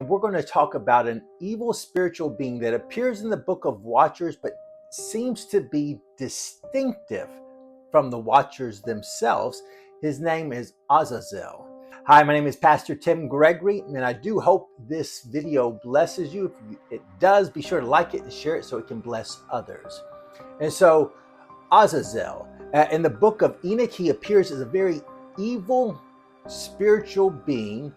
we're going to talk about an evil spiritual being that appears in the Book of Watchers, but seems to be distinctive from the Watchers themselves. His name is Azazel. Hi, my name is Pastor Tim Gregory, and I do hope this video blesses you. If it does, be sure to like it and share it so it can bless others. And so, Azazel, in the Book of Enoch, he appears as a very evil spiritual being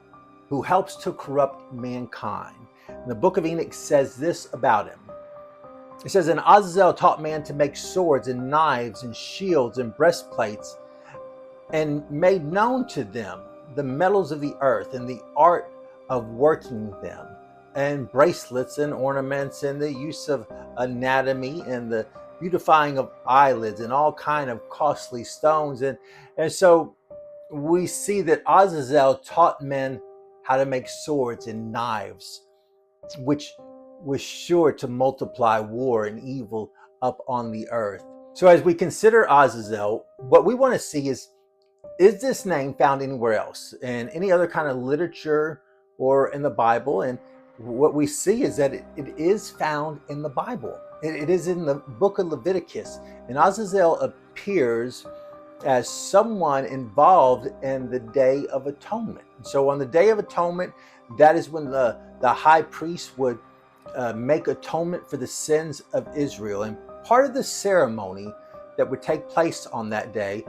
who helps to corrupt mankind. And the Book of Enoch says this about him. It says, "And Azazel taught man to make swords and knives and shields and breastplates, and made known to them the metals of the earth and the art of working them, and bracelets and ornaments and the use of anatomy and the beautifying of eyelids and all kind of costly stones." And so we see that Azazel taught men how to make swords and knives, which was sure to multiply war and evil up on the earth. So as we consider Azazel, what we want to see is this name found anywhere else in any other kind of literature or in the Bible? And what we see is that it is found in the Bible. It is in the book of Leviticus, and Azazel appears as someone involved in the Day of Atonement. So on the Day of Atonement, that is when the high priest would make atonement for the sins of Israel. And part of the ceremony that would take place on that day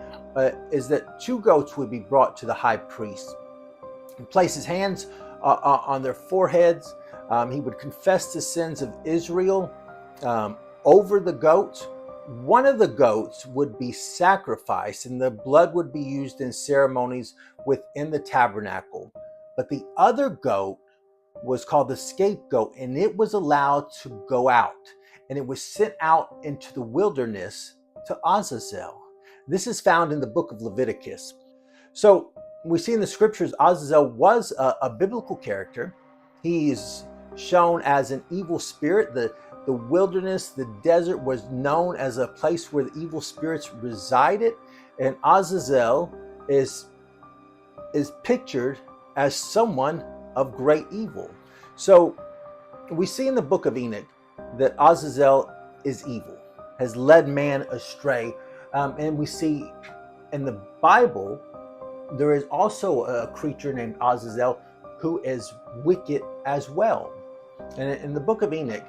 is that 2 goats would be brought to the high priest. He placed his hands on their foreheads. He would confess the sins of Israel over the goats. One of the goats would be sacrificed, and the blood would be used in ceremonies within the tabernacle. But the other goat was called the scapegoat, and it was allowed to go out, and it was sent out into the wilderness to Azazel. This is found in the book of Leviticus. So we see in the scriptures Azazel was a biblical character. He is shown as an evil spirit. The wilderness, the desert, was known as a place where the evil spirits resided, and Azazel is pictured as someone of great evil. So we see in the book of Enoch that Azazel is evil, has led man astray. And we see in the Bible, there is also a creature named Azazel who is wicked as well. And in the book of Enoch,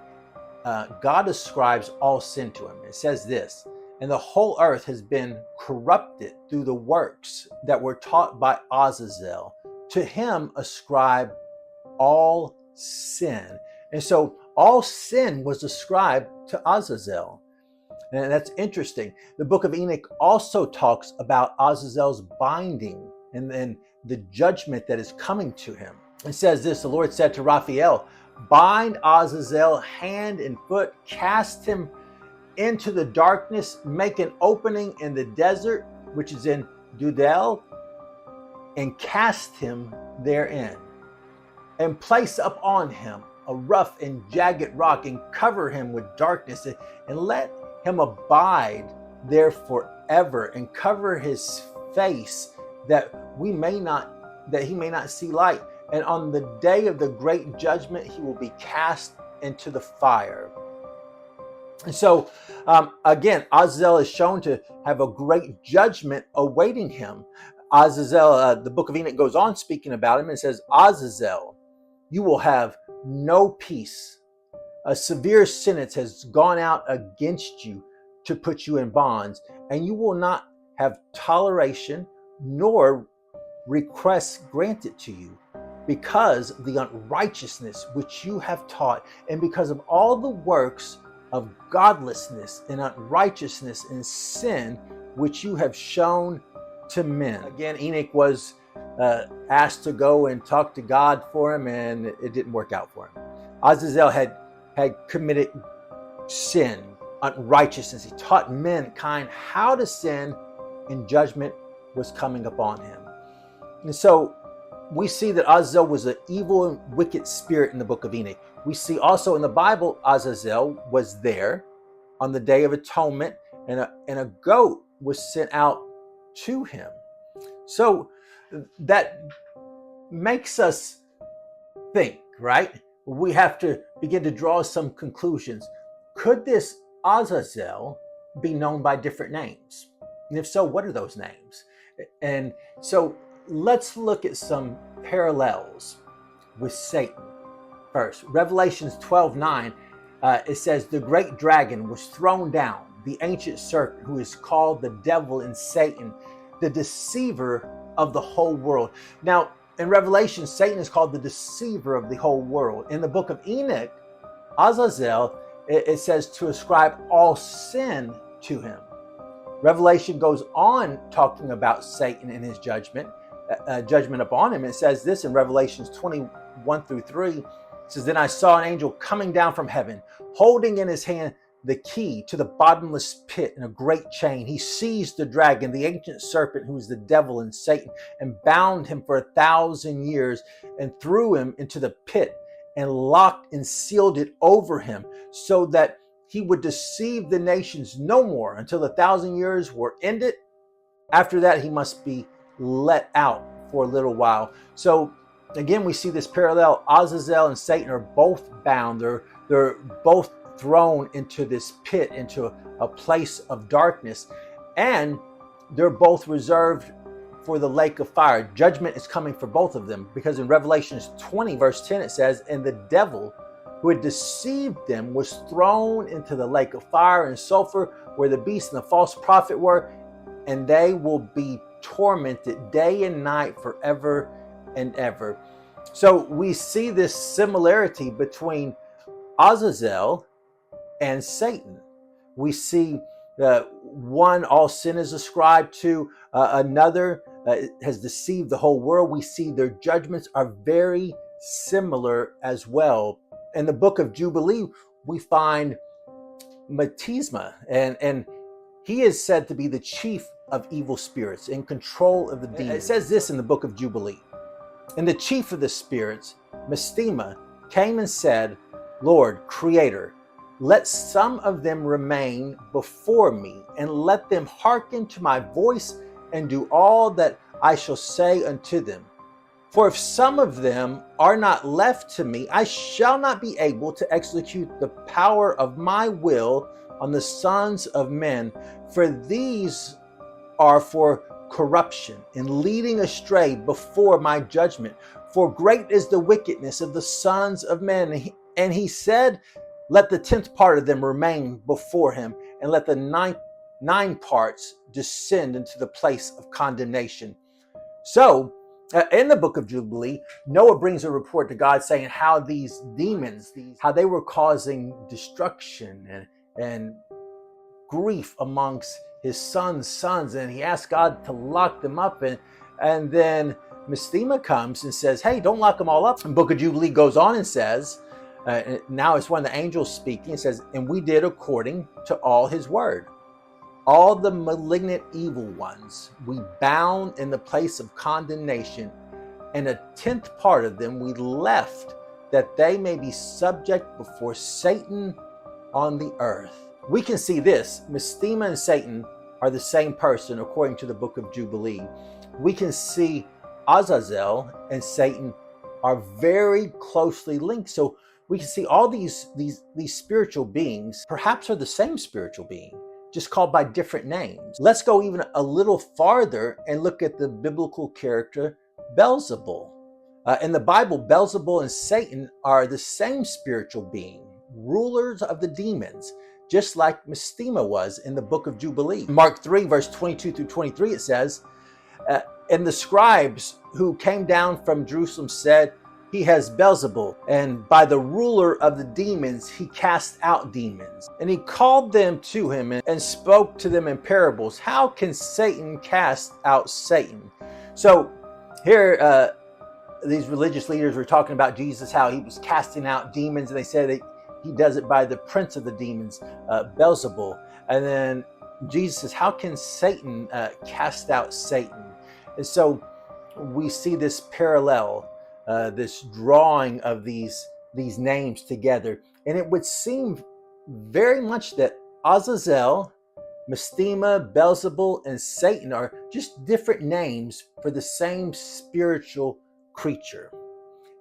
God ascribes all sin to him. It says this, "And the whole earth has been corrupted through the works that were taught by Azazel. To him ascribe all sin." And so all sin was ascribed to Azazel. And that's interesting. The book of Enoch also talks about Azazel's binding and then the judgment that is coming to him. It says this, "The Lord said to Raphael, bind Azazel hand and foot, cast him into the darkness, make an opening in the desert, which is in Dudel, and cast him therein, and place upon him a rough and jagged rock, and cover him with darkness, and let him abide there forever, and cover his face that he may not see light. And on the day of the great judgment, he will be cast into the fire." And so, again, Azazel is shown to have a great judgment awaiting him. Azazel, the book of Enoch goes on speaking about him and says, "Azazel, you will have no peace. A severe sentence has gone out against you to put you in bonds, and you will not have toleration nor requests granted to you, because of the unrighteousness which you have taught, and because of all the works of godlessness and unrighteousness and sin which you have shown to men." Again, Enoch was asked to go and talk to God for him, and it didn't work out for him. Azazel had committed sin, unrighteousness. He taught mankind how to sin, and judgment was coming upon him. And so we see that Azazel was an evil and wicked spirit in the book of Enoch. We see also in the Bible, Azazel was there on the Day of Atonement, and a goat was sent out to him. So that makes us think, right? We have to begin to draw some conclusions. Could this Azazel be known by different names? And if so, what are those names? And so let's look at some parallels with Satan first. Revelations 12:9, it says, the great dragon was thrown down, the ancient serpent who is called the devil and Satan, the deceiver of the whole world. Now, in Revelation, Satan is called the deceiver of the whole world. In the book of Enoch, Azazel, it says to ascribe all sin to him. Revelation goes on talking about Satan and his judgment upon him. It says this in Revelations 21-3. It says, then I saw an angel coming down from heaven, holding in his hand the key to the bottomless pit and a great chain. He seized the dragon, the ancient serpent, who is the devil and Satan, and bound him for 1,000 years and threw him into the pit and locked and sealed it over him so that he would deceive the nations no more until the 1,000 years were ended. After that, he must be let out for a little while. So again, we see this parallel. Azazel and Satan are both bound. They're both thrown into this pit, into a place of darkness, and they're both reserved for the lake of fire. Judgment is coming for both of them, because in Revelations 20 verse 10 it says, and the devil who had deceived them was thrown into the lake of fire and sulfur, where the beast and the false prophet were, and they will be tormented day and night forever and ever. So we see this similarity between Azazel and Satan. We see one, all sin is ascribed to, another has deceived the whole world. We see their judgments are very similar as well. In the Book of Jubilee, we find Metisma, and he is said to be the chief of evil spirits, in control of the demons. It says this in the Book of Jubilee. And the chief of the spirits, Metisma, came and said, Lord, Creator, let some of them remain before me, and let them hearken to my voice and do all that I shall say unto them. For if some of them are not left to me, I shall not be able to execute the power of my will on the sons of men, for these are for corruption and leading astray before my judgment. For great is the wickedness of the sons of men. And he said, let the 10th part of them remain before him, and let the nine parts descend into the place of condemnation. So, in the Book of Jubilee, Noah brings a report to God saying how these demons, how they were causing destruction and grief amongst his sons, and he asked God to lock them up. And then Metisma comes and says, hey, don't lock them all up. And Book of Jubilee goes on and says, now it's one of the angels speaking. It says, and we did according to all his word. All the malignant evil ones we bound in the place of condemnation, and a 10th part of them we left, that they may be subject before Satan on the earth. We can see this. Metisma and Satan are the same person according to the Book of Jubilee. We can see Azazel and Satan are very closely linked. So we can see all these spiritual beings perhaps are the same spiritual being, just called by different names. Let's go even a little farther and look at the biblical character Beelzebul. In the Bible, Beelzebul and Satan are the same spiritual being, rulers of the demons, just like Metisma was in the Book of Jubilee. Mark 3, verse 22-23, it says, and the scribes who came down from Jerusalem said, he has Beelzebul, and by the ruler of the demons he cast out demons. And he called them to him and spoke to them in parables. How can Satan cast out Satan? So here, these religious leaders were talking about Jesus, how he was casting out demons, and they said that he does it by the prince of the demons, Beelzebul. And then Jesus says, how can Satan cast out Satan? And so we see this parallel, this drawing of these names together. And it would seem very much that Azazel, Metisma, Beelzebul, and Satan are just different names for the same spiritual creature.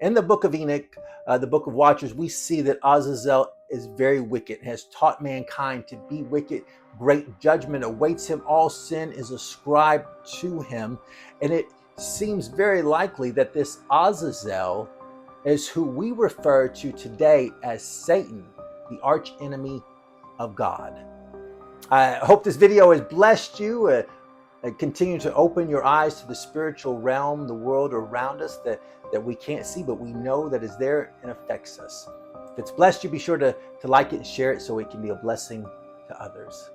In the Book of Enoch, the Book of Watchers, we see that Azazel is very wicked, has taught mankind to be wicked. Great judgment awaits him. All sin is ascribed to him. And it seems very likely that this Azazel is who we refer to today as Satan, the arch enemy of God. I hope this video has blessed you and continue to open your eyes to the spiritual realm, the world around us that we can't see, but we know that is there and affects us. If it's blessed you, be sure to like it and share it so it can be a blessing to others.